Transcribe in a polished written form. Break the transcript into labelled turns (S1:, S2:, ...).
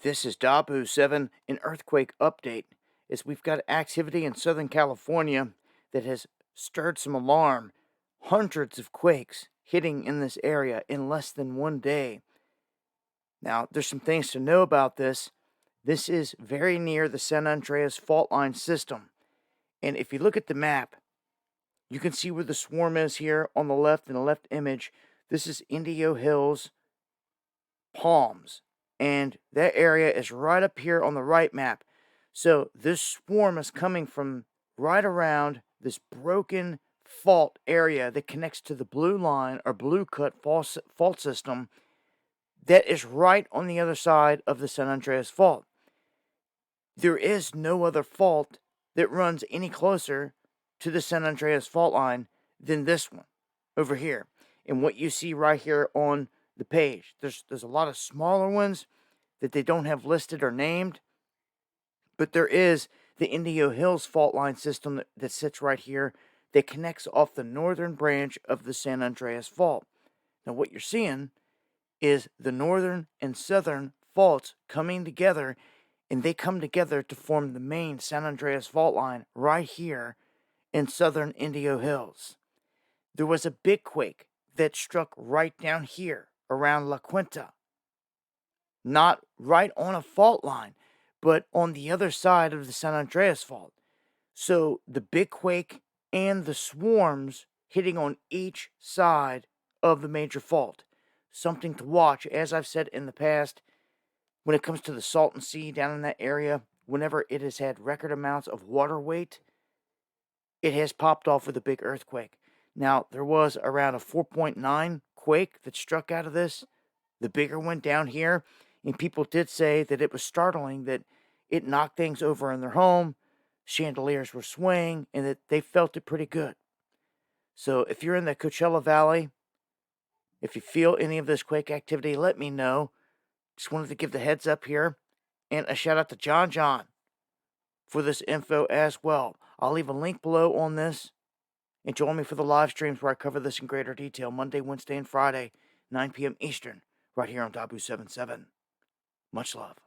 S1: This is Dabu 7, an earthquake update, as we've got activity in Southern California that has stirred some alarm. Hundreds of quakes hitting in this area in less than one day. Now, there's some things to know about this. This is very near the San Andreas fault line system. And if you look at the map, you can see where the swarm is here on the left in the left image. This is Indio Hills, Palms, and that area is right up here on the right map. So this swarm is coming from right around this broken fault area that connects to the blue line or blue cut fault system that is right on the other side of the San Andreas fault. There is no other fault that runs any closer to the San Andreas fault line than this one over here. And what you see right here on the page, there's a lot of smaller ones that they don't have listed or named, but there is the Indio Hills fault line system that sits right here that connects off the northern branch of the San Andreas fault. Now what you're seeing is the northern and southern faults coming together, and they come together to form the main San Andreas fault line right here in southern Indio Hills. There was a big quake that struck right down here around La Quinta. Not right on a fault line, but on the other side of the San Andreas fault. So the big quake and the swarms hitting on each side of the major fault. Something to watch, as I've said in the past, when it comes to the Salton Sea down in that area. Whenever it has had record amounts of water weight, it has popped off with a big earthquake. Now, there was around a 4.9 quake that struck out of this, the bigger one down here, and people did say that it was startling that it knocked things over in their home, chandeliers were swaying, and that they felt it pretty good. So if you're in the Coachella Valley, if you feel any of this quake activity, let me know. Just wanted to give the heads up here, and a shout out to John for this info as well. I'll leave a link below on this, and join me for the live streams where I cover this in greater detail Monday, Wednesday, and Friday, 9 p.m. Eastern, right here on Dabu 77. Much love.